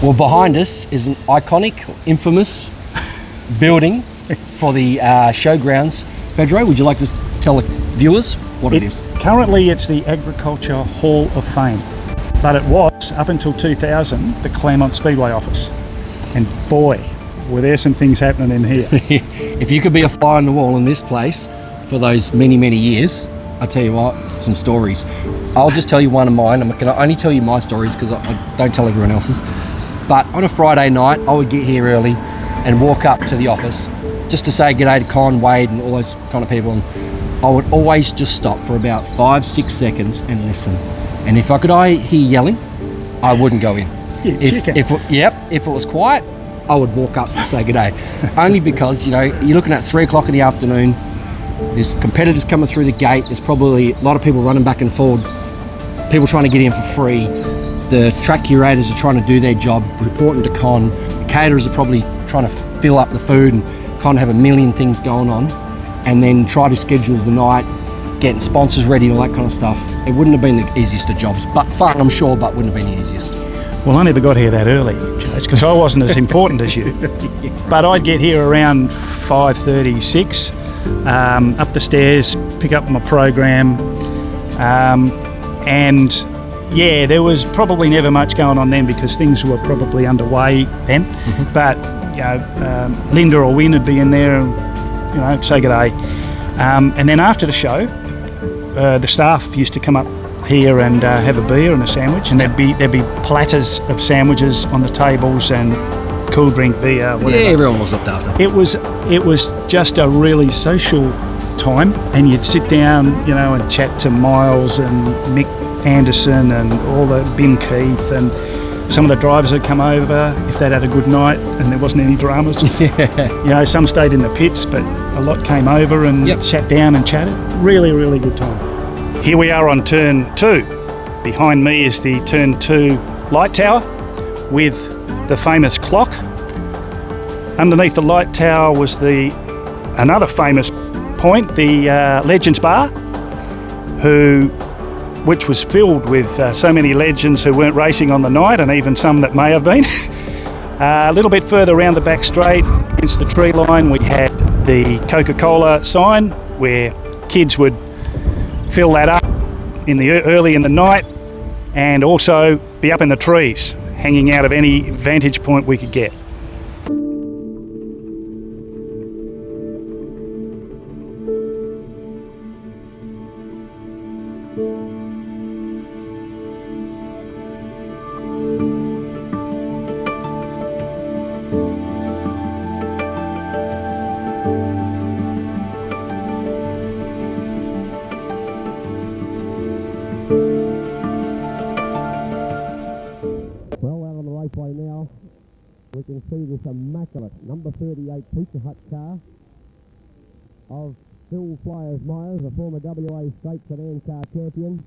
Well, behind us is an iconic, infamous building for the showgrounds. Pedro, would you like to tell the viewers what it is? Currently, it's the Agriculture Hall of Fame, but it was, up until 2000, the Claremont Speedway office. And boy, were there some things happening in here. If you could be a fly on the wall in this place for those many, many years, I tell you what, some stories. I'll just tell you one of mine. I'm going to only tell you my stories because I don't tell everyone else's. But on a Friday night, I would get here early and walk up to the office just to say g'day to Con, Wade and all those kind of people. And I would always just stop for about 5-6 seconds and listen. And if I could hear yelling, I wouldn't go in. If it was quiet, I would walk up and say g'day. Only because, you know, you're looking at 3 o'clock in the afternoon, there's competitors coming through the gate, there's probably a lot of people running back and forward, people trying to get in for free. The track curators are trying to do their job, reporting to Con. The caterers are probably trying to fill up the food, and Con have a million things going on, and then try to schedule the night, getting sponsors ready and all that kind of stuff. It wouldn't have been the easiest of jobs, but fun, I'm sure, but wouldn't have been the easiest. Well, I never got here that early, Chase, because I wasn't as important as you. But I'd get here around 5:30, 6, up the stairs, pick up my program, and yeah, there was probably never much going on then because things were probably underway then. But you know, Linda or Win would be in there and, you know, say g'day. And then after the show, the staff used to come up here and have a beer and a sandwich, and there'd be platters of sandwiches on the tables and cool drink, beer, whatever. Yeah, everyone was looked after. It was just a really social time, and you'd sit down, you know, and chat to Miles and Mick Anderson and all the Ben Keith and some of the drivers had come over if they'd had a good night and there wasn't any dramas. You know, some stayed in the pits, but a lot came over and sat down and chatted. Really, really good time. Here we are on turn 2. Behind me is the turn 2 light tower with the famous clock. Underneath the light tower was another famous point, the Legends Bar, which was filled with so many legends who weren't racing on the night, and even some that may have been. A little bit further around the back straight, against the tree line, we had the CocaCola sign, where kids would fill that up early in the night, and also be up in the trees, hanging out of any vantage point we could get. Speedway now, we can see this immaculate number 38 Pizza Hut car of Phil Flyers Myers, a former WA State Sedan car champion.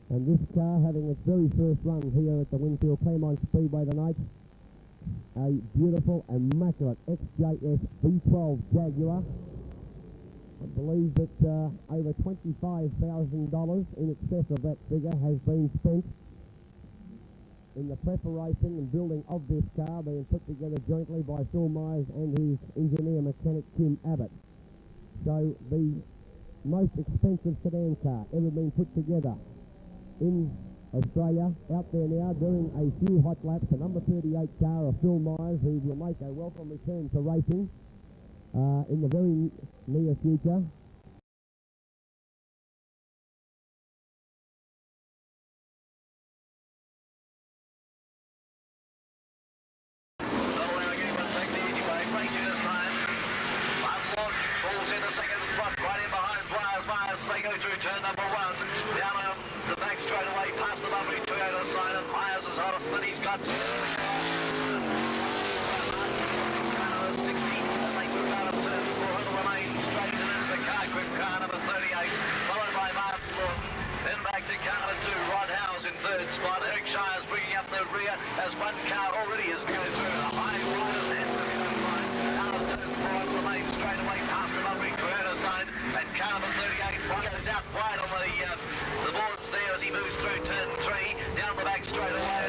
And this car having its very first run here at the Winfield Claremont Speedway tonight. A beautiful, immaculate XJS V12 Jaguar. I believe that over $25,000 in excess of that figure has been spent in the preparation and building of this car, being put together jointly by Phil Myers and his engineer mechanic Tim Abbott. So the most expensive sedan car ever been put together in Australia out there now doing a few hot laps. The number 38 car of Phil Myers, who will make a welcome return to racing in the very near future. Falls in the second spot, right in behind Myers. They go through turn number 1. Down on the back straight away, past the bumpy Toyota sign, and Myers is hot and he's got 60 as they move out of turn 4 on the remain straight, and it's the car quick car number 38, followed by Martin Lawton. Then back to car number 2, Rod Howes in third spot. Eric Shire's bringing up the rear as one car already is going through. The high riders heads the line out of turn 4 on the main straight away past the bumpy Toyota sign, and car number 38 goes out wide on the boards there as he moves through turn 3 down the back straight away.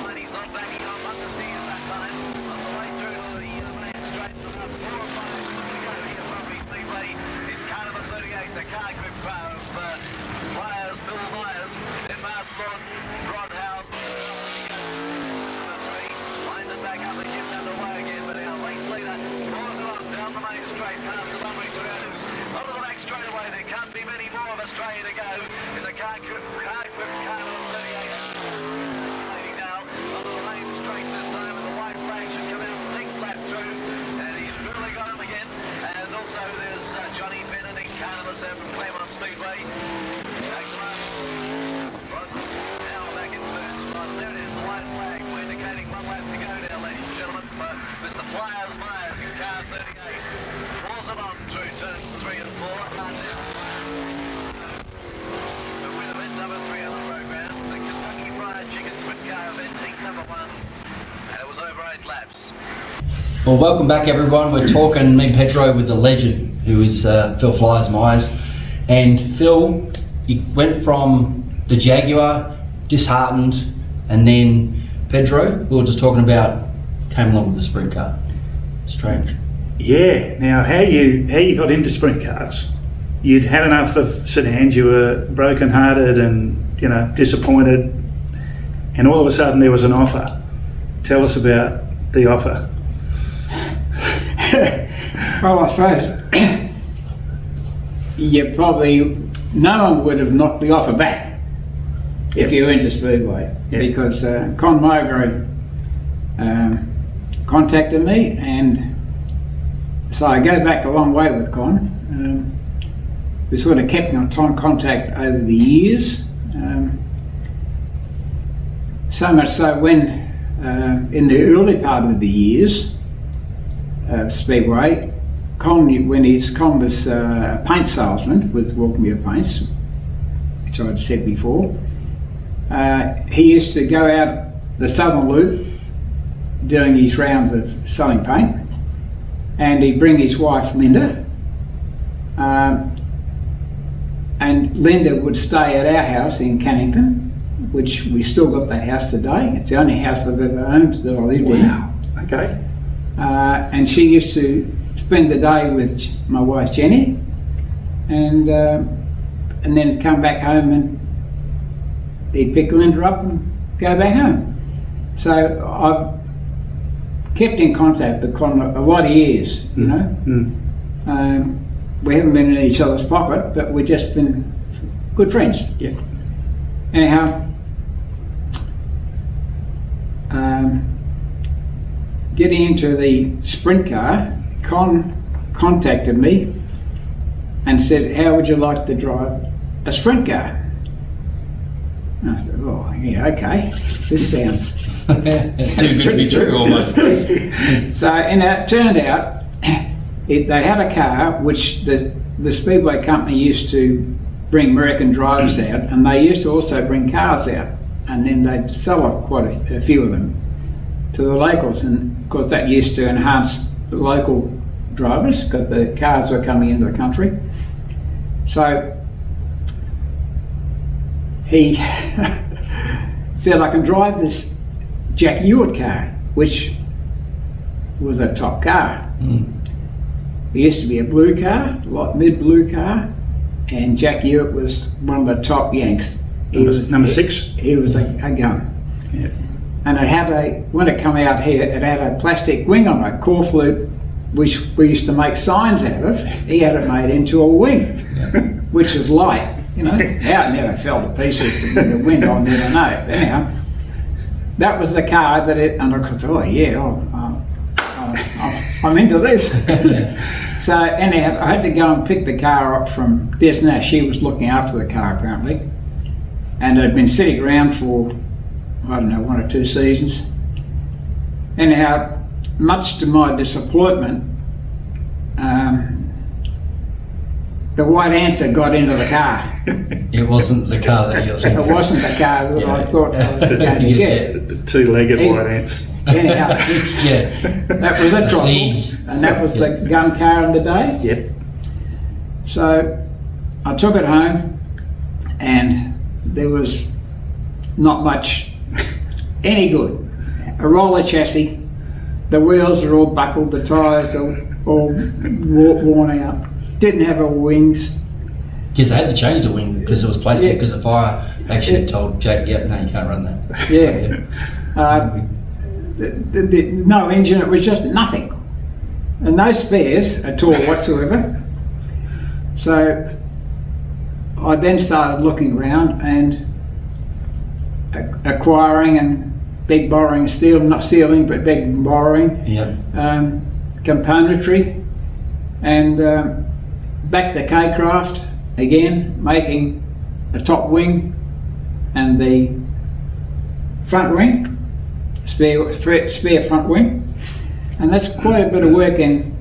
And he's not backing off up the stairs that time on the way through to the main straight. 4 or 5 to go here from Speedway. It's car number 38, the car quick car of Myers, Bill Myers, then Martin Lawton, Rod Howes. Lines it back up and gets underway again, but our race leader pours it on down the main straight past the bumpy Toyotas. Onto the back straight away, there can't be many more of Australia to go in the car quick car number 38. Now onto the main straight this time, and the white flag should come out next lap through, and he's really got him again. And also there's Johnny Bennett in car number 7, Claremont Speedway. Now back in third spot. There it is, the white flag. We're indicating 1 lap to go now, ladies and gentlemen. Mr. Flyers Myers in car 38. Pours it on through turn 3 and 4. The win event number 3 on the program, the Kentucky Fried Chicken Sprint Car event, heat number 1. And it was over 8 laps. Well, welcome back everyone. We're talking me Pedro with the legend, who is Phil Flyers Myers. And Phil, you went from the Jaguar, disheartened, and then Pedro, we were just talking about, came along with the sprint car. Strange. Yeah. Now, how you got into sprint cars? You'd had enough of sedans. You were broken-hearted and disappointed, and all of a sudden there was an offer. Tell us about the offer. Well, I suppose no one would have knocked the offer back if you went to Speedway, because Con Mowbray contacted me, and so I go back a long way with Con. We sort of kept in contact over the years, so much so when in the early part of the years of Speedway, Con was a paint salesman with Walkmere Paints, which I'd said before. He used to go out the Southern Loop doing his rounds of selling paint, and he'd bring his wife Linda, and Linda would stay at our house in Cannington, which we still got that house today. It's the only house I've ever owned that I lived in. Wow. Okay. And she used to spend the day with my wife Jenny, and then come back home, and he'd pick Linda up and go back home. So I've kept in contact with Con a lot of years, you know. We haven't been in each other's pocket, but we've just been good friends. Yeah. Anyhow, getting into the sprint car, Con contacted me and said, how would you like to drive a sprint car? And I said, oh yeah, okay, this sounds Too good to be true, almost. So, and it turned out they had a car which the Speedway company used to bring American drivers out, and they used to also bring cars out, and then they'd sell quite a few of them to the locals, and of course that used to enhance the local drivers because the cars were coming into the country. So he said, I can drive this Jack Ewart car, which was a top car. It used to be a blue car, like mid-blue car, and Jack Ewart was one of the top Yanks Number 6? He was a gun. Yeah. And it had when it come out here, it had a plastic wing on it, core flute, which we used to make signs out of. He had it made into a wing, which was light. You know, how it never fell to pieces in the wind, I'll never know. Anyhow, that was the car that it, and I thought, oh yeah, I'm into this. So anyhow, I had to go and pick the car up from Desna. She was looking after the car apparently, and it had been sitting around for, I don't know, 1 or 2 seasons. Anyhow, much to my disappointment, the white answer got into the car. It wasn't the car that you're thinking. It wasn't the car that I thought I was going to get. The 2-legged white ants. Anyhow, Yeah. that was a Trossel, Thieves. and that was the gun car of the day. Yep. So I took it home, and there was not much any good. A roller chassis, the wheels are all buckled, the tyres are all worn out, didn't have a wings. Because they had to change the wing because it was plastic, Yeah. because the fire actually told Jack, yep, no, you can't run that. Yeah. No engine, it was just nothing. And no spares at all whatsoever. So I then started looking around and acquiring and beg borrowing steel, not stealing, but beg borrowing Yeah. componentry, and back to K-Craft again, making a top wing and the front wing, spare front wing, and that's quite a bit of work in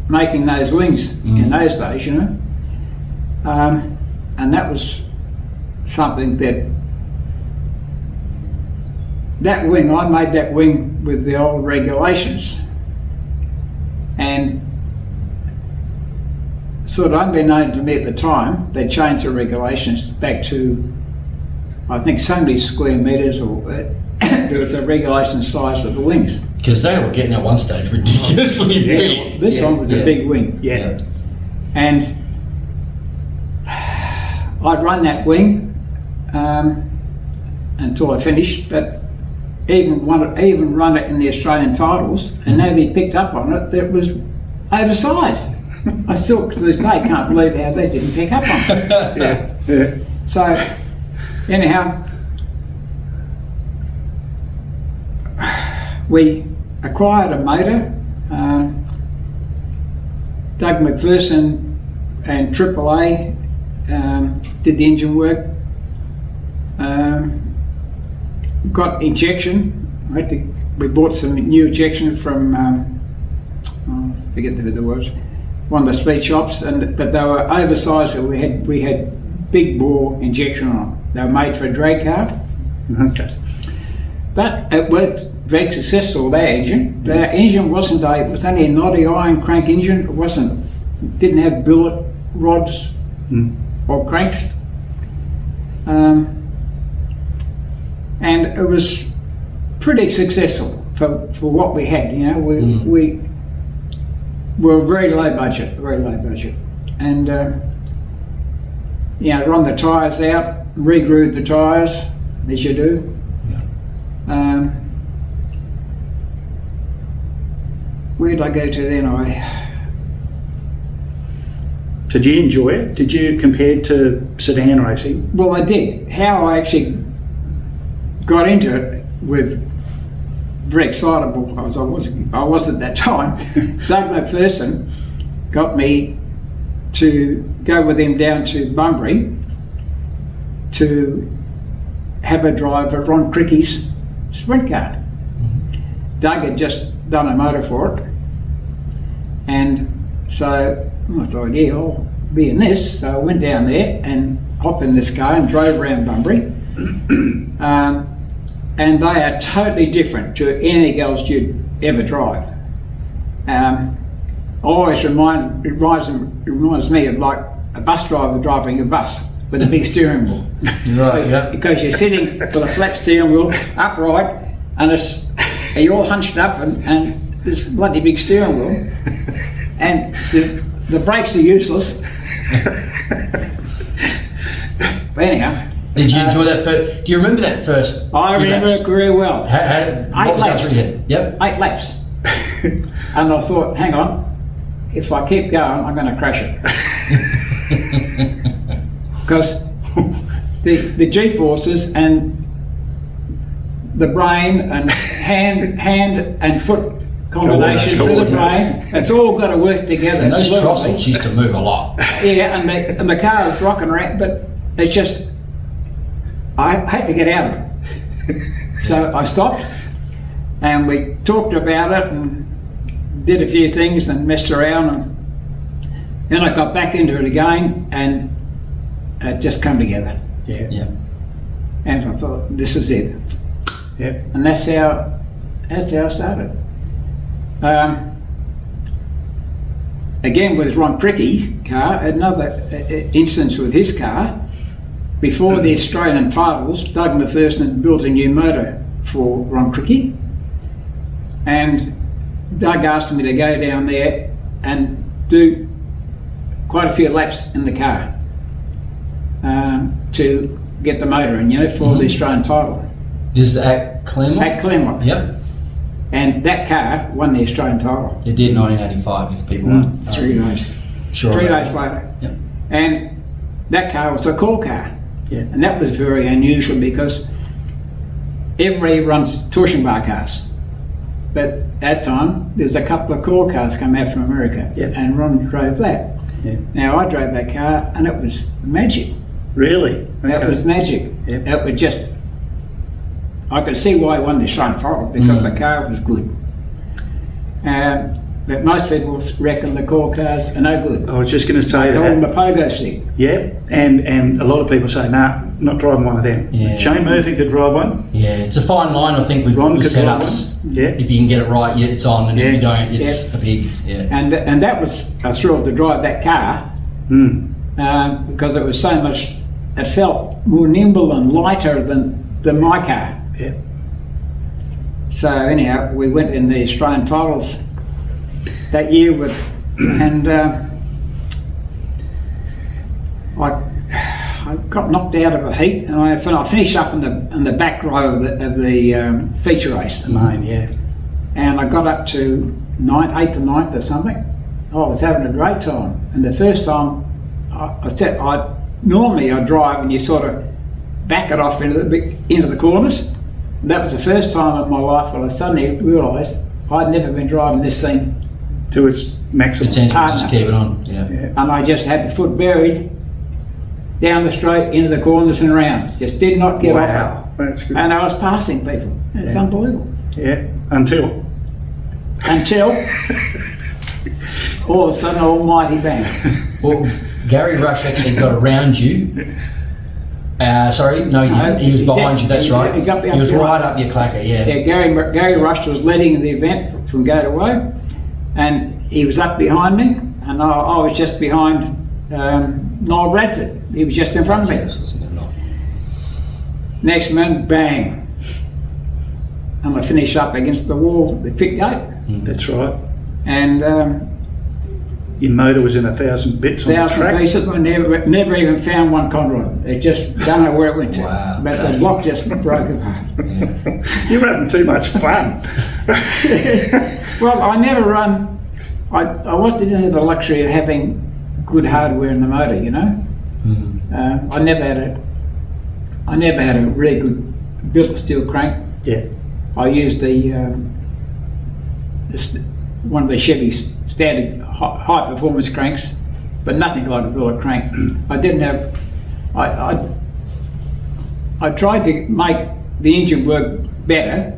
making those wings in those days, you know. And that was something that wing, I made that wing with the old regulations, and sort of unbeknown to me at the time, they changed the regulations back to, I think, so many square metres, or there was a regulation size of the wings. Because they were getting at one stage ridiculously big. This one was a big wing. Yeah. And I'd run that wing until I finished, but even run it in the Australian titles, and nobody picked up on it. That was oversized. I still to this day can't believe how they didn't pick up on it. Yeah. So anyhow, we acquired a motor. Doug McPherson and AAA did the engine work. Got injection. We bought some new injection from I forget who there was, one of the speed shops, but they were oversized. So we had big bore injection on them. They were made for a drag car. Okay. But it worked very successful, that engine. The engine it was only a knotty iron crank engine. It didn't have billet rods or cranks. And it was pretty successful for what we had, you know. We were very low budget. And run the tyres out, re-grooved the tyres, as you do. Where did I go to then? Did you enjoy it? Did you compare to sedan racing? Well, I did. How I actually got into it with very excitable as I was at that time. Doug McPherson got me to go with him down to Bunbury to have a drive of Ron Quickie's sprint car. Doug had just done a motor for it, and so I thought, yeah, I'll be in this. So I went down there and hopped in this car and drove around Bunbury. And they are totally different to anything else you'd ever drive. Always reminds me of like a bus driver driving a bus with a big steering wheel. Right, yeah. Because you're sitting with a flat steering wheel, upright, and you're all hunched up, and this bloody big steering wheel, and the brakes are useless. But anyhow, Did you enjoy that first? Do you remember that first? I remember it very well. What 8 was going laps. through your head? Yep. 8 laps. And I thought, hang on, if I keep going, I'm going to crash it. Because the G-forces and the brain and hand and foot combination through the brain, it's all got to work together. And those throttles used to move a lot. Yeah, and the car was rocking around, but it's just, I had to get out of it. So I stopped and we talked about it and did a few things and messed around, and then I got back into it again and it just come together. Yeah. Yeah. And I thought, this is it. Yeah. And that's how I started. Again with Ron Quickie's car, another instance with his car, before the Australian titles, Doug McPherson built a new motor for Ron Quickie, and Doug asked me to go down there and do quite a few laps in the car to get the motor in, for the Australian title. This is at Claremont? At Claremont. Yep. And that car won the Australian title. It did 1985, if people want. 3 days. Sure. 3 days later. Yep. And that car was a call car. Yeah. And that was very unusual because everybody runs torsion bar cars. But at that time, there was a couple of call cars come out from America. Yep. And Ron drove that. Yeah. Now I drove that car and it was magic. Really? That Okay. was magic. Yep. It was just, I could see why I won the Australian title because the car was good. But most people reckon the call cars are no good. I was just going to say Call them a that. pogo stick. Yeah, and a lot of people say, nah, not driving one of them. Yeah. Shane Murphy could drive one. Yeah, it's a fine line, I think, with Ron could drive setups. one. Yeah. If you can get it right, yeah, it's on, and Yeah. if you don't, it's a big, And that was a thrill to drive that car because it was so much, it felt more nimble and lighter than my car. Yeah. So anyhow, we went in the Australian titles that year and I got knocked out of a heat, and I finished up in the back row of the feature race. The main, yeah. And I got up to 8th or 9th or something. I was having a great time. And the first time normally I drive and you sort of back it off into the corners. And that was the first time in my life when I suddenly realised I'd never been driving this thing. To its maximum. potential, just keep it on. Yeah. Yeah. And I just had the foot buried down the straight into the corners and round. Just did not get off Wow, that's it. good. And I was passing people. It's Yeah. unbelievable. Yeah, until. All of a sudden, almighty bang. Well, Gary Rush actually got around you. Sorry, no, he didn't. No, He was he behind did. you, that's He- right. he got me He up was your- right up your clacker, yeah. Yeah, Gary Rush was leading the event from go to woe, and he was up behind me, and I was just behind Noel Bradford. He was just in front of me. Next minute, bang. And I finish up against the wall, the pit gate, That's right. and Your motor was in 1,000 bits on the 1,000 track. pieces. I never even found one conrod. It just, don't know where it went to. Wow. But the block just broke apart. You were having too much fun. Well, I never run. I wasn't into the luxury of having good hardware in the motor, you know. I never had a really good built steel crank. Yeah. I used one of the Chevy standard high performance cranks, but nothing like a billet crank. I didn't have. I tried to make the engine work better,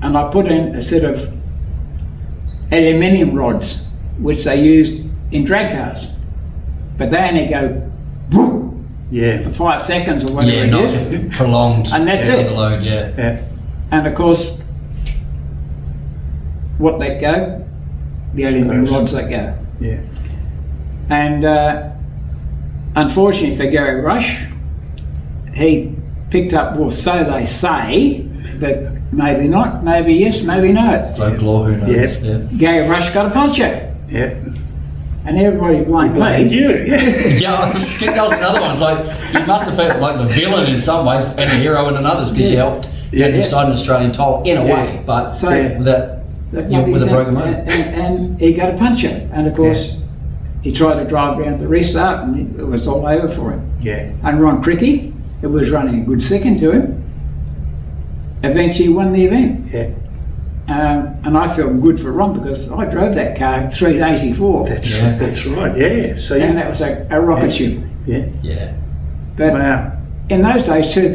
and I put in a set of aluminium rods, which they used in drag cars, but they only go Yeah. for 5 seconds or whatever Yeah, it not is, prolonged. and that's for it. the load, yeah. Yeah. And of course, what let go? The aluminium Those. rods let go. Yeah. And unfortunately for Gary Rush, he picked up, well, so they say, but maybe not, maybe yes, maybe no. Folklore, who knows? Yeah. Yeah. Gary Rush got a puncture. Yeah. and everybody blamed And me. you, yeah. Yeah, that was another one. It's like you must have felt like the villain in some ways and the hero in others because you helped. You had to decide an Australian tile in a way, but So- with a broken motor. And he got a puncture, and of course he tried to drive down the restart, and it was all over for him. Yeah. And Ron Quickie, it was running a good second to him, eventually won the event. Yeah. And I felt good for Ron because I drove that car 3 days before, That's right, yeah. So and you, that was a rocket ship. yeah. Yeah. But Wow. in those days too,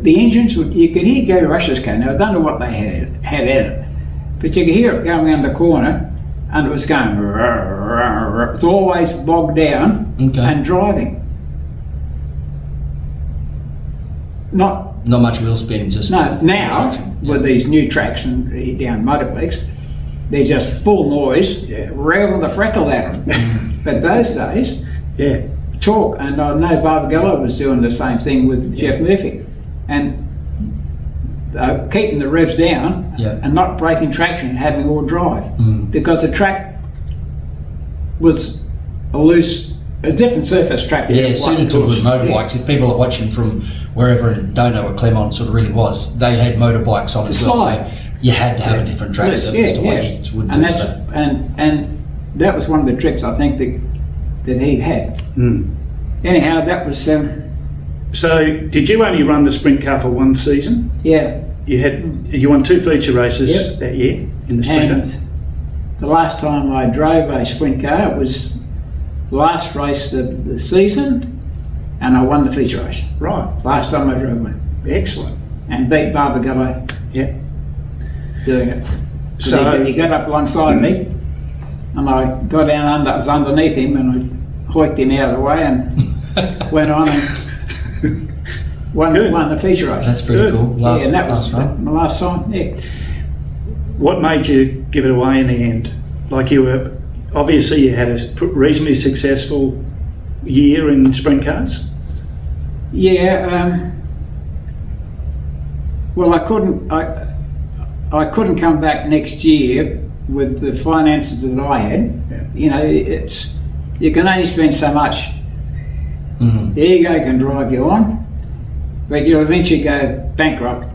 the engines would, you could hear Gary Rush's car. Now I don't know what they had in it, but you could hear it going around the corner, and it was going. It's always bogged down and driving. Not Not much wheel spin, just no. Now traction. with these new tracks and down Motorbikes, they're just full noise, revving the freckle at them. But those days, Yeah. talk, and I know Barbagallo was doing the same thing with Jeff Murphy, and keeping the revs down and not breaking traction and having all drive because the track was a different surface track. Yeah, suited to good motorbikes. If people are watching from wherever and don't know what Claremont sort of really was, they had motorbikes on as well. slide. So you had to have a different track surface to what you would do. And that's So. and that was one of the tricks I think that he had. Anyhow, that was So did you only run the sprint car for one season? You won 2 feature races that year in the Sprinter. And the last time I drove a sprint car, it was the last race of the season, and I won the feature race. Right. Last time I drove one, Excellent. and beat Barbagallo Yeah. doing it. So- he got up alongside me, and I got down under. I was underneath him, and I hoiked him out of the way and went on and won the feature race. That's pretty cool. And that was last my last time. Yeah. What made you give it away in the end? Like you were, obviously you had a reasonably successful year in sprint cars. Yeah. Well, I couldn't come back next year with the finances that I had. You know, you can only spend so much. The ego can drive you on, but you'll eventually go bankrupt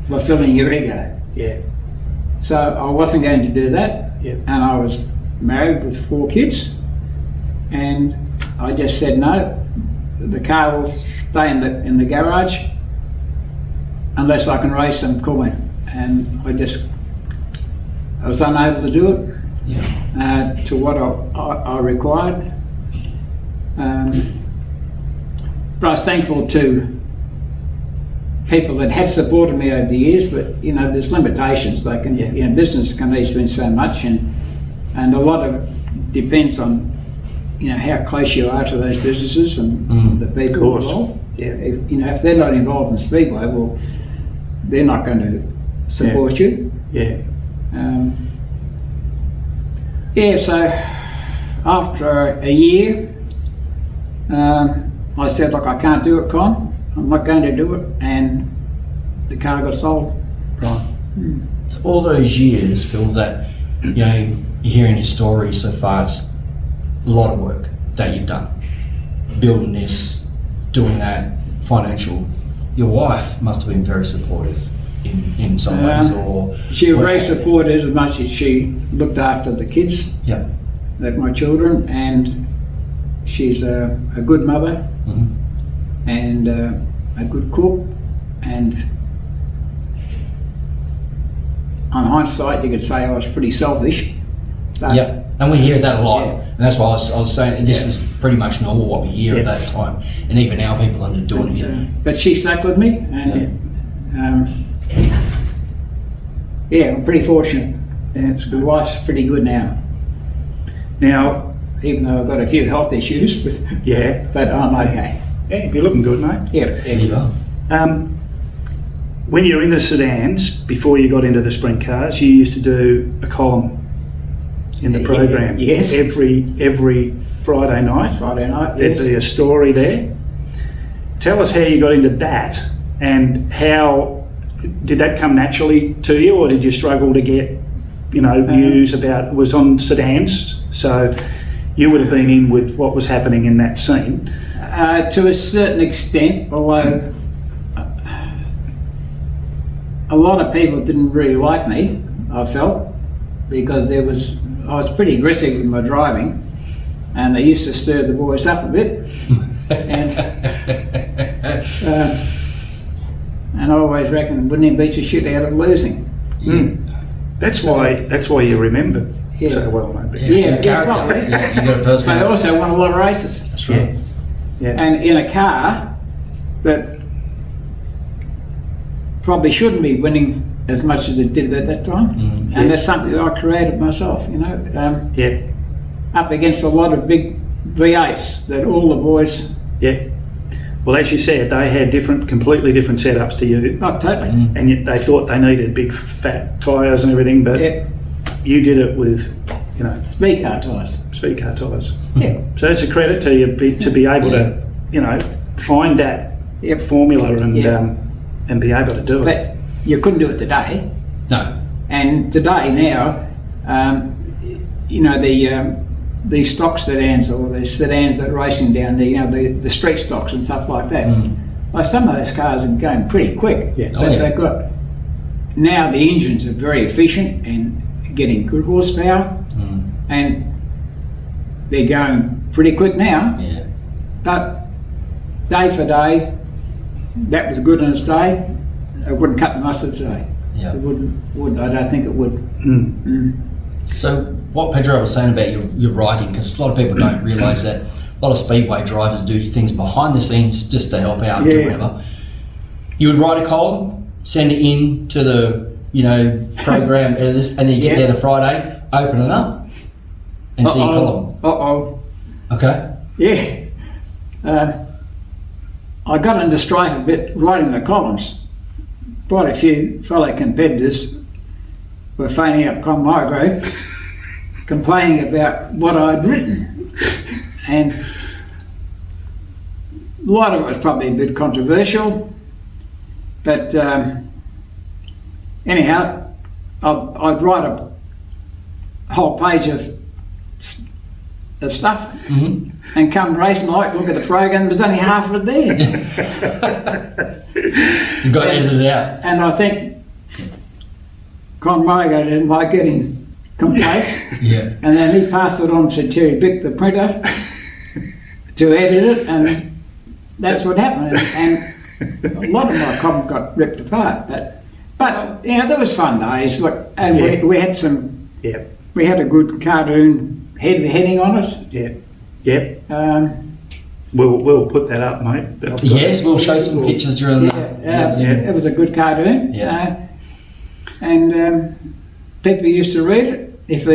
fulfilling your ego. Yeah. So I wasn't going to do that, and I was married with 4 kids, and I just said no. The car will stay in the garage unless I can raise some coin, and I was unable to do it to what I required. But I was thankful to people that had supported me over the years, but you know, there's limitations. They can, you know, business can only spend so much, and a lot of it depends on, you know, how close you are to those businesses and the people involved. Yeah, if they're not involved in Speedway, well, they're not going to support you. Yeah. So after a year, I said, look, I can't do it, Con. I'm not going to do it, and the car got sold. Right. So all those years, Phil, that you're hearing your story so far, it's a lot of work that you've done, building this, doing that, financial. Your wife must have been very supportive in some ways, or she was very supportive as much as she looked after the kids, like my children, and she's a good mother and a good cook, and on hindsight you could say I was pretty selfish. And we hear that a lot, and that's why I was saying this is pretty much normal what we hear at that time, and even now people are doing it. But she stuck with me, and I'm pretty fortunate. My wife's pretty good now. Now, even though I've got a few health issues, but I'm okay. Yeah, you're looking good, mate. You are. When you were in the sedans, before you got into the sprint cars, you used to do a column in the program. Yes. Every Friday night. There'd Yes. be a story there. Tell us how you got into that, and how did that come naturally to you, or did you struggle to get, views about? It was on sedans So you would have been in with what was happening in that scene. To a certain extent, although a lot of people didn't really like me, I felt, because I was pretty aggressive with my driving, and they used to stir the boys up a bit, and I always reckoned, wouldn't it beat your shit out of losing? That's why you remember so well, maybe. Yeah, probably. Yeah, you got a But personality. I also won a lot of races. That's right. Yeah. And in a car that probably shouldn't be winning as much as it did at that time. And that's something that I created myself, you know. Yeah. Up against a lot of big V8s that all the boys... Yeah. Well, as you said, they had completely different setups to you. Oh, totally. And yet they thought they needed big fat tyres and everything, but you did it with, you know, Speed car tyres. speed car tyres. Yeah. So it's a credit to you to be able to, you know, find that formula and be able to do it. But you couldn't do it today. No. And today now, you know, the stock sedans, or the sedans that are racing down there, you know, the street stocks and stuff like that. Like some of those cars are going pretty quick. Yeah. But they've got, now the engines are very efficient and getting good horsepower, and they're going pretty quick now. Yeah. But day for day, that was good in its day. It wouldn't cut the mustard today. Yeah. It wouldn't. I don't think it would. So what Pedro was saying about your riding, because a lot of people don't realise that a lot of Speedway drivers do things behind the scenes just to help out, do whatever. You would write a column, send it in to the, you know, program editors, and then you get there the Friday, open it up, and see your column. Okay. Yeah. I got into strife a bit writing the columns. Quite a few fellow competitors were phoning up Conmagro complaining about what I'd written. And a lot of it was probably a bit controversial, but anyhow, I'd write a whole page of stuff and come race night, look at the program, there's only half of it there. You got edited out. And I think Conmagro didn't like getting complaints. Yeah. And then he passed it on to Terry Bick, the printer, to edit it, and that's what happened. And a lot of my column got ripped apart. But you know, there was fun days. Look, and we had some. Yeah. We had a good cartoon heading on it. Yeah. Yep. We'll put that up, mate. Yes, we'll show some pictures during It was a good cartoon. Yeah. And people used to read it. If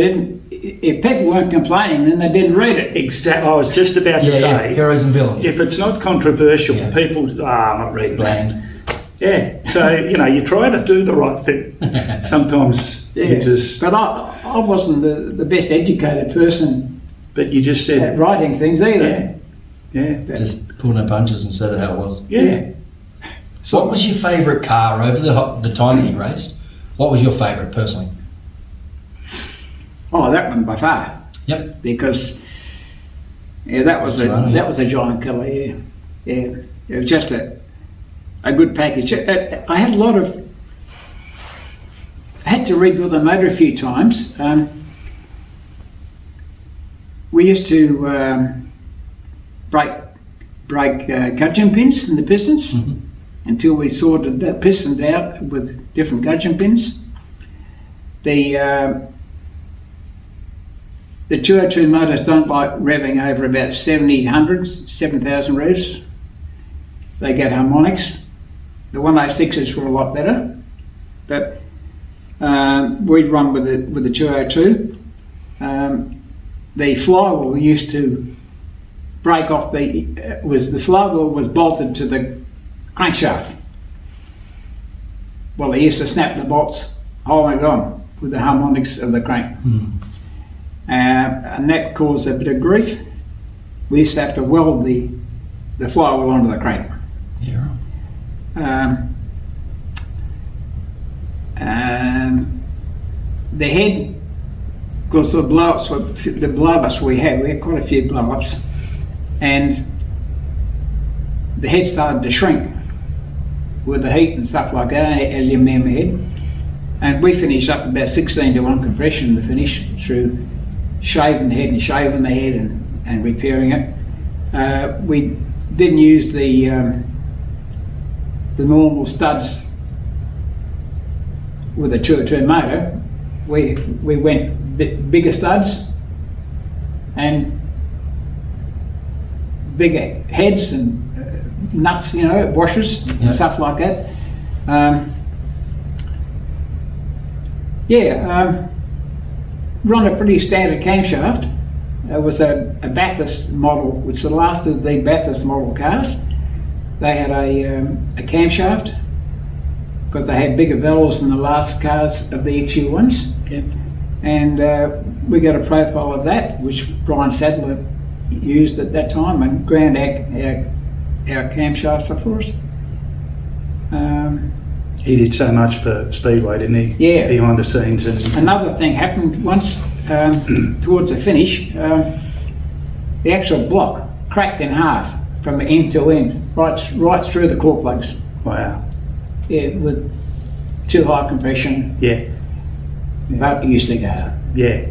people weren't complaining, then they didn't read it. Exactly. I was just about to say, heroes and villains. if it's not controversial, people, I'm not reading Bland. that. Yeah. So, you know, you try to do the right thing. Sometimes you just... But I wasn't the best educated person But you just at said... writing things either. Yeah. Just pulled no punches and said it how it was. Yeah. So what was your favourite car over the time that you raced? What was your favourite personally? Oh, that one by far. Yep. Because that was a giant killer. Yeah. It was just a good package. I had a lot of. I had to rebuild the motor a few times. We used to break gudgeon pins in the pistons until we sorted the pistons out with different gudgeon pins. The 202 motors don't like revving over about 7,000 revs. They get harmonics. The 106s were a lot better, but we'd run with the 202. The flywheel used to break off. The flywheel was bolted to the crankshaft. Well, they used to snap the bolts, holding it on with the harmonics of the crank. And that caused a bit of grief. We used to have to weld the flywheel onto the crank. Yeah. The head because the blow-ups we had quite a few blow-ups, and the head started to shrink with the heat and stuff like that, aluminium head. And we finished up about 16-to-1 compression to finish through shaving the head and repairing it. We didn't use the normal studs with a 202 motor. We went bigger studs and bigger heads and nuts, washers and stuff like that. Run a pretty standard camshaft. It was a Bathurst model, which the last of the Bathurst model cars. They had a camshaft because they had bigger valves than the last cars of the XU ones. Yep. And we got a profile of that, which Brian Sadler used at that time and ground our camshafts up for us. He did so much for Speedway, didn't he? Yeah. Behind the scenes. And another thing happened once towards the finish. The actual block cracked in half from end to end, right through the core plugs. wow. Yeah, with too high compression. Yeah. But it used to go. Yeah.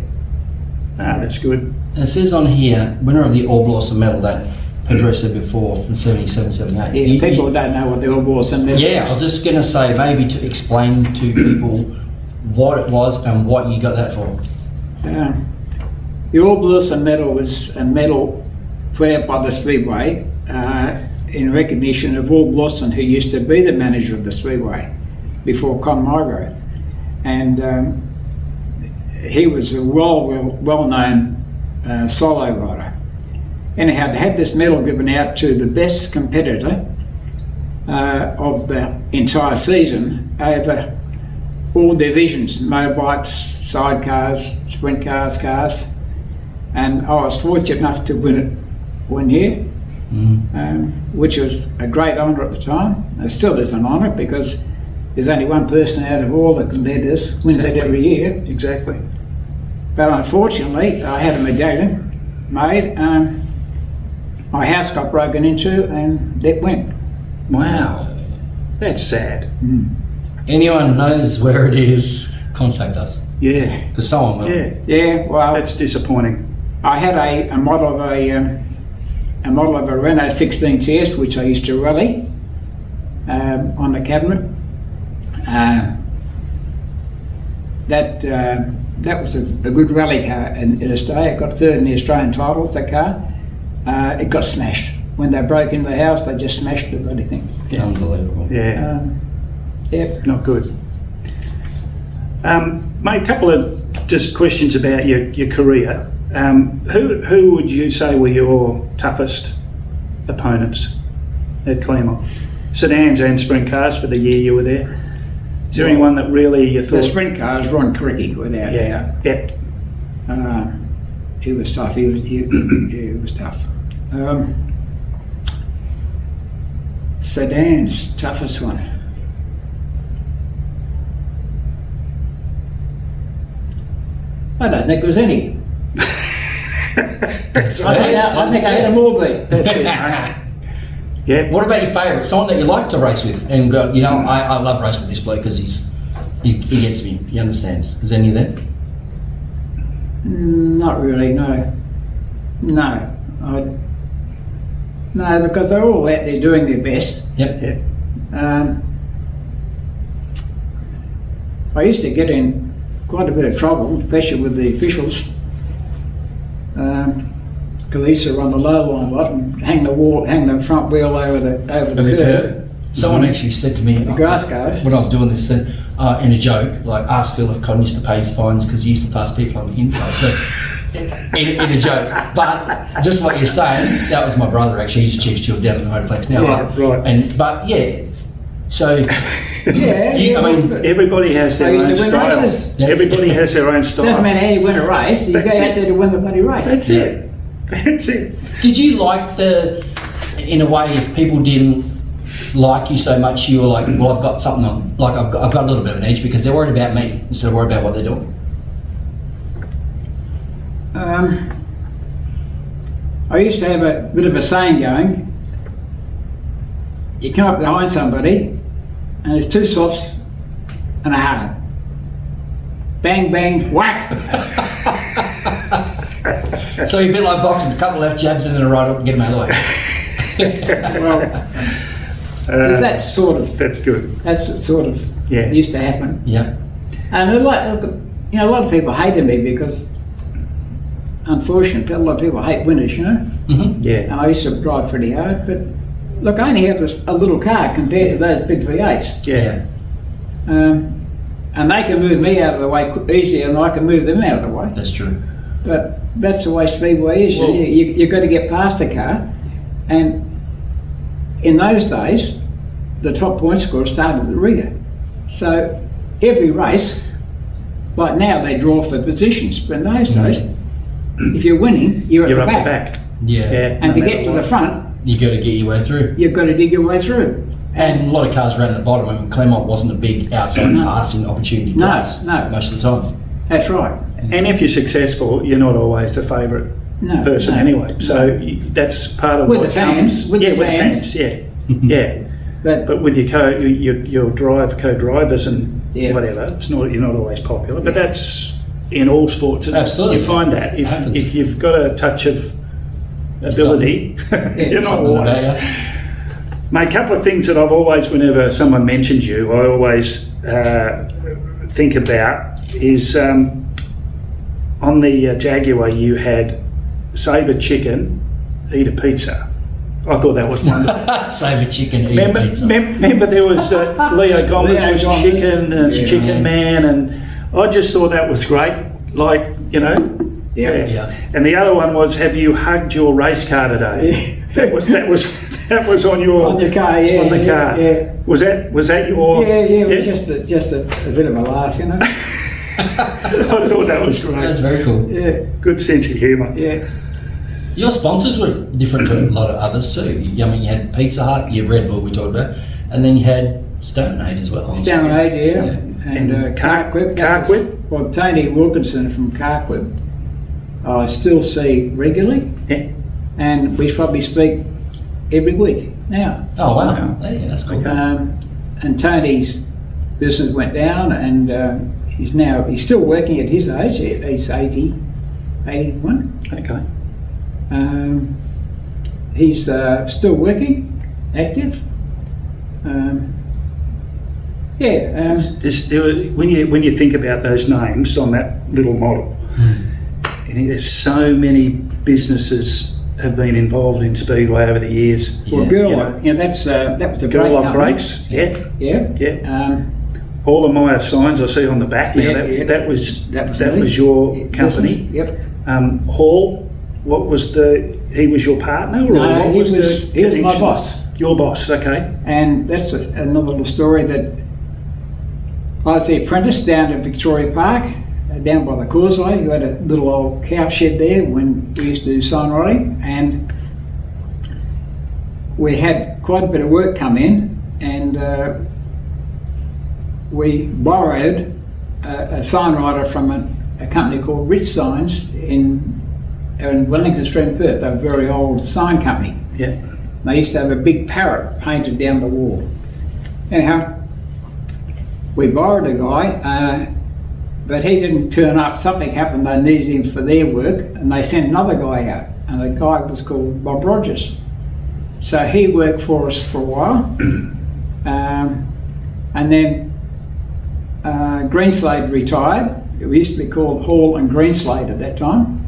That's good. And it says on here, winner of the All Blossom medal that Pedro said before from 77, 78. Yeah, people don't know what the All Blossom medal Yeah, I was just going to say, maybe to explain to people what it was and what you got that for. The All Blossom medal was a medal put out by the Speedway in recognition of All Blossom, who used to be the manager of the Speedway before Con Migro. And he was a well-known solo rider. Anyhow, they had this medal given out to the best competitor of the entire season over all divisions: motorbikes, sidecars, sprint cars. And I was fortunate enough to win it one year, which was a great honour at the time. It still is an honour because there's only one person out of all the competitors wins it every year. Exactly. But unfortunately, I had a medallion made. My house got broken into and that went. Wow. That's sad. Anyone knows where it is, contact us. Yeah. Because someone will. Yeah. Yeah, well, That's disappointing. I had a model of a Renault 16 TS, which I used to rally on the cabinet. That was a good rally car in Australia. It got third in the Australian titles, that car. It got smashed. When they broke into the house, they just smashed the bloody thing. Yeah. Unbelievable. Yeah. Yep. Not good. Mate, a couple of just questions about your career. Who would you say were your toughest opponents at Claremont? Sedans and sprint cars for the year you were there. Is there anyone that really you thought? The sprint cars, Ron Quickie, without Yeah. doubt. Yep. He was tough. He was tough. Sedans, toughest one. I don't think there was any. I think I had them all beat. That's it, mate. Yeah. What about your favourite? Someone that you like to race with? And go, I love racing with this bloke because he gets me. He understands. Is any of that? Not really, no. No. No, because they're all out there doing their best. Yep. Yeah. I used to get in quite a bit of trouble, especially with the officials, because I used to run the low line a lot and hang the front wheel over the curb. Someone actually said to me, The grass guy. when I was doing this, said, in a joke, like, asked Phil if Con used to pay his fines because he used to pass people on the inside. So, in a joke. But just what you're saying, that was my brother actually. He's a chief steward down at the Motorbikes now. Right. But yeah, so Yeah, I mean, Everybody has their I used own to win style. races. Everybody has their own style. Doesn't matter how you win a race, you go out That's it. there to win the bloody race. That's it. That's it. did you like in a way, if people didn't like you so much, you were like, well, I've got something on, like I've got a little bit of an edge because they're worried about me instead of worried about what they're doing? I used to have a bit of a saying going. You come up behind somebody and there's two softs and a hard. Bang, bang, whack! So you're a bit like boxing, a couple left jabs and then a right hook and get them out of the way. Well, that sort of, That's good. that's sort of Yeah. used to happen. Yeah. And a lot of people hated me because, unfortunately, a lot of people hate winners, you know. Mm-hmm. Yeah. And I used to drive pretty hard, but look, I only have a little car compared to those big V8s. Yeah. And they can move me out of the way easier than I can move them out of the way. That's true. But that's the way Speedway is. Well- You've got to get past a car. And in those days, the top point scorer started at the rear. So every race, like now they draw for positions, but in those days, if you're winning, you're at You're the up back. the back. Yeah. Yeah. And to no get matter to the what. front, You got to get your way through. you've got to dig your way through. And a lot of cars ran at the bottom. I mean, Claremont wasn't a big outside passing opportunity No, place no. most of the time. That's right. And if you're successful, you're not always the favourite No, person no. anyway. So that's part of With what the fans, comes. with yeah, the with fans. the fans. Yeah, yeah. But with your co-drivers and Yeah. whatever, you're not always popular. But that's in all sports. And Absolutely. you find that Happens. if you've got a touch of ability, you're not Something about wise. you. Mate, a couple of things that I've always, whenever someone mentions you, I always think about is on the Jaguar you had save a chicken, eat a pizza. I thought that was wonderful. Save a chicken, eat remember, a pizza. remember there was Leo Gomez Leo was Gomez. chicken and Yeah. Chicken Man, and I just thought that was great. Like, you know. Yeah. Yeah. And the other one was, have you hugged your race car today? That was on your On your car, yeah. on the car. Yeah. Was that your? Yeah, it was just a bit of a laugh, you know. I thought that was great. That's very cool. Yeah, Good sense of humour. yeah. Your sponsors were different to a lot of others too. I mean, you had Pizza Hut, you had Red Bull we talked about, and then you had Stonehenge as well. Stanley, yeah. Yeah. And Carquip. Carquip? Well, Tony Wilkinson from Carquip, I still see regularly, Yeah. and we probably speak every week now. Oh wow, Wow. yeah, that's cool. Okay. And Tony's business went down, and he's still working at his age. He's 81. Okay. He's still working, active. When you think about those names on that little model, I think there's so many businesses have been involved in Speedway over the years. Well, Yeah. Girl, that was a great Girl company. Brakes, yeah. Yeah. Yeah. All the Maya signs I see on the back now. Yeah, That was me. your Yeah, company. business, Yep. Hall, what was he was your partner, or No, what he was the my connection? boss. Your boss, okay. And that's another little story that I was the apprentice down at Victoria Park, down by the causeway. You had a little old cow shed there when we used to do sign writing, and we had quite a bit of work come in, and we borrowed a sign writer from a company called Rich Signs in Wellington Street, Perth. They're a very old sign company. Yeah. They used to have a big parrot painted down the wall. Anyhow, we borrowed a guy, but he didn't turn up. Something happened, they needed him for their work, and they sent another guy out, and the guy was called Bob Rogers. So he worked for us for a while, and then Greenslade retired. It used to be called Hall and Greenslade at that time,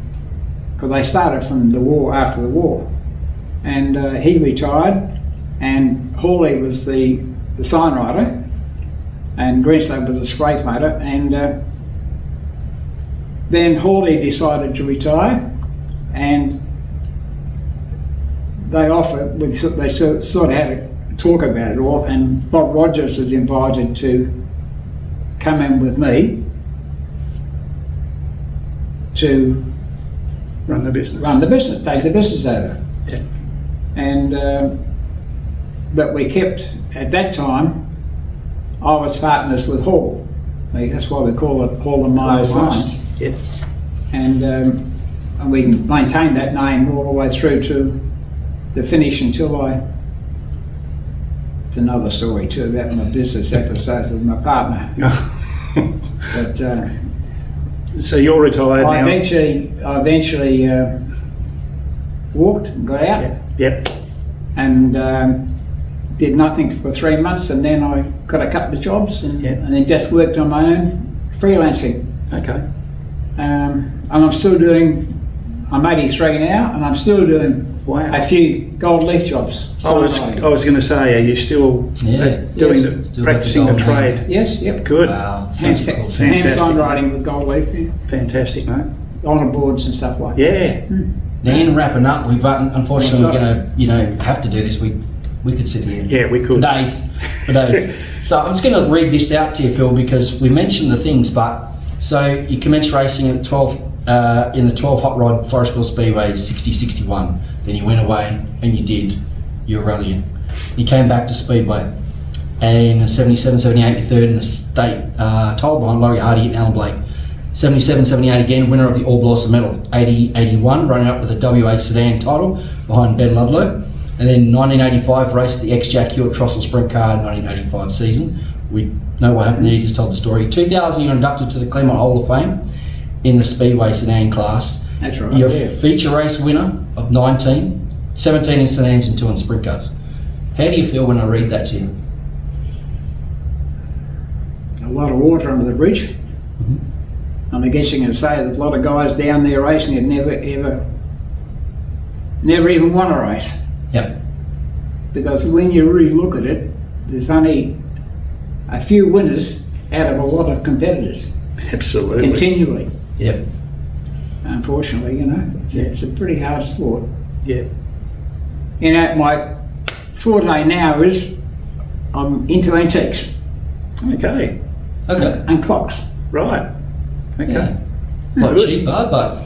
because they started from the war, after the war. And he retired, and Hawley was the sign writer, and Greenslade was a spray painter, and then Hawley decided to retire, and they sort of had a talk about it all, and Bob Rogers was invited to come in with me to Run the business. take the business over. Yeah. And but we kept, at that time, I was partners with Hall. That's why we call it Hall and Meyer Signs. Yeah. And and we maintained that name all the way through to the finish until it's another story too about my business episodes with my partner. But So you're retired I now? eventually walked and got out. Yep. And did nothing for 3 months, and then I got a couple of jobs and then just worked on my own freelancing. Okay. And I'm still doing, I'm 83 now, and I'm still doing Wow. a few gold leaf jobs. I was going to say, are you still doing Yes. Still practicing the got the gold trade? Yes, yep. Good. Wow. Hand Fantastic. Fantastic. signwriting with gold leaf, Fantastic, mate. honour boards and stuff like that. Yeah. Then wrapping up, we've unfortunately we're going to have to do this. We could sit here Yeah, we for could. days. So I'm just going to read this out to you, Phil, because we mentioned the things. But so you commenced racing at 12 in the 12 hot rod Forestville Speedway 60-61. Then you went away and you were rallying. You came back to Speedway, and in 77-78 you're third in the state title behind Laurie Hardy and Alan Blake. 77-78 again, winner of the All Blossom medal. 80-81, running up with a WA sedan title behind Ben Ludlow. And then 1985, raced the ex-Jack Hewitt Trossel Sprint Car 1985 season. We know what happened there, you just told the story. 2000, you're inducted to the Claremont Hall of Fame in the Speedway sedan class. That's right. You're a feature race winner of 19, 17 in sedans and 2 in sprint cars. How do you feel when I read that to you? A lot of water under the bridge. And I guess you can say there's a lot of guys down there racing that never even won a race. Yep. Because when you really look at it, there's only a few winners out of a lot of competitors. Absolutely. Continually. Yep. Unfortunately, it's a pretty hard sport. Yeah. My forte now is I'm into antiques Okay. Okay. and clocks. Right. Okay. Yeah. Not Good. cheaper, but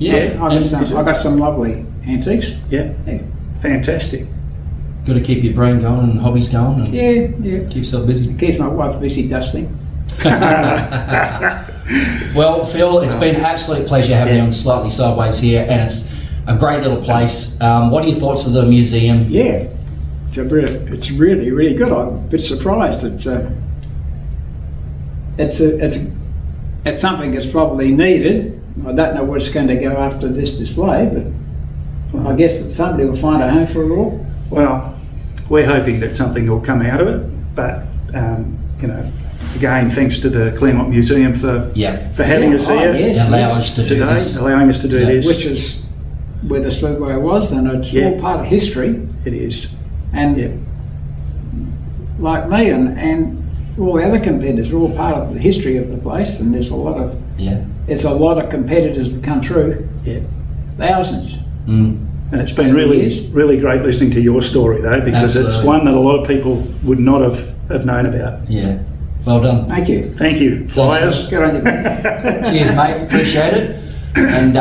I got some lovely antiques. Yeah. Yeah. Fantastic. got to keep your brain going and hobbies going and Yeah. keep yourself busy. Keeps my wife busy dusting. Well, Phil, it's been an absolute pleasure having you on Slightly Sideways here, and it's a great little place. What are your thoughts of the museum? Yeah, it's really, really good. I'm a bit surprised. It's something that's probably needed. I don't know what's going to go after this display, but I guess that somebody will find a home for it all. Well, we're hoping that something will come out of it, but again, thanks to the Claremont Museum for having us here Yes, Allowing us to do today, this. allowing us to do this. which is where the Speedway was, and it's all part of history. It is. And like me and all the other competitors are all part of the history of the place, and there's a lot of competitors that come through. Yeah. Thousands. Mm. And it's been really great listening to your story though, because it's Absolutely. one that a lot of people would not have known about. Yeah. Well done. Thank you. Thank you, Flyers. Good on you. Cheers, mate. Appreciate it. And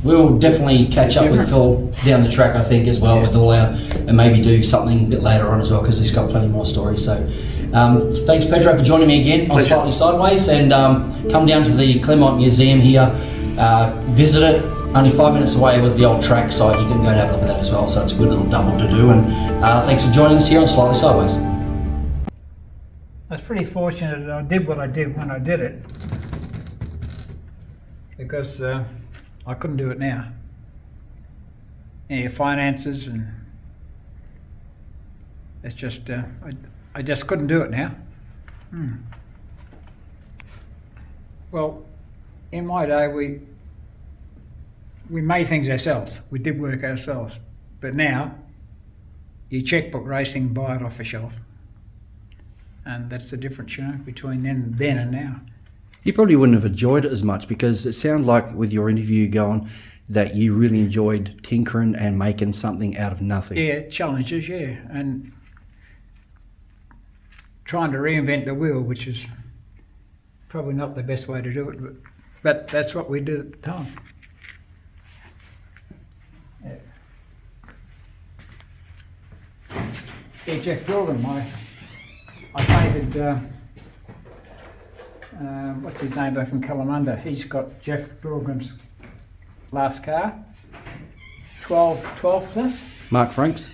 we'll definitely catch up with Phil down the track, I think, as well, with all our, and maybe do something a bit later on as well, because he's got plenty more stories. So thanks, Pedro, for joining me again on Slightly Sideways, and come down to the Claremont Museum here, visit it. Only 5 minutes away was the old track site. You can go and have a look at that as well, so it's a good little double to do. And thanks for joining us here on Slightly Sideways. I was pretty fortunate that I did what I did when I did it, because I couldn't do it now. Finances, and it's just I just couldn't do it now. Well, in my day we made things ourselves. We did work ourselves, but now you checkbook racing, buy it off the shelf. And that's the difference, between then and now. You probably wouldn't have enjoyed it as much, because it sounded like with your interview going that you really enjoyed tinkering and making something out of nothing. Yeah, challenges, and trying to reinvent the wheel, which is probably not the best way to do it, but that's what we did at the time. Yeah, Jeff Jordan, I painted, what's his name, back from Kalamunda. He's got Jeff Bilgram's last car. 12 plus. Mark Franks.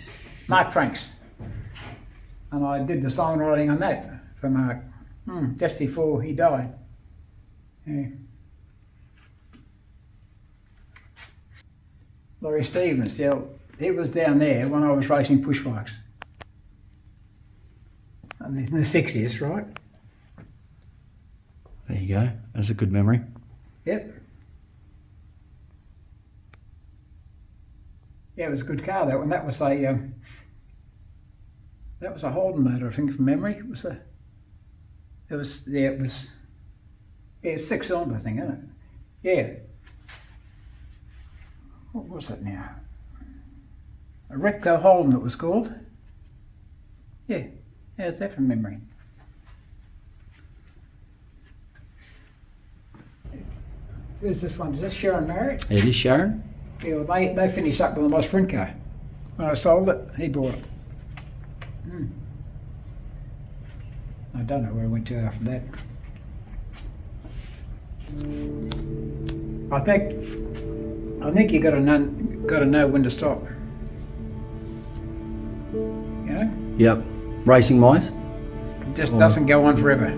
Mark Franks. And I did the songwriting on that for Mark just before he died. Yeah. Laurie Stevens, yeah, he was down there when I was racing push bikes. And in the 60s, right? There you go. That's a good memory. Yep. Yeah, it was a good car, that one. That was a Holden motor, I think, from memory. It was 6-cylinder, I think, isn't it? Yeah. What was it now? A Repco Holden, it was called. Yeah, how's that from memory? Who's this one? Is this Sharon Marriott? It is Sharon. Yeah, well, they finished up with my sprint car. When I sold it, he bought it. I don't know where I went to after that. I think you got to know when to stop. You know, Yep. Racing wise. it just doesn't go on forever.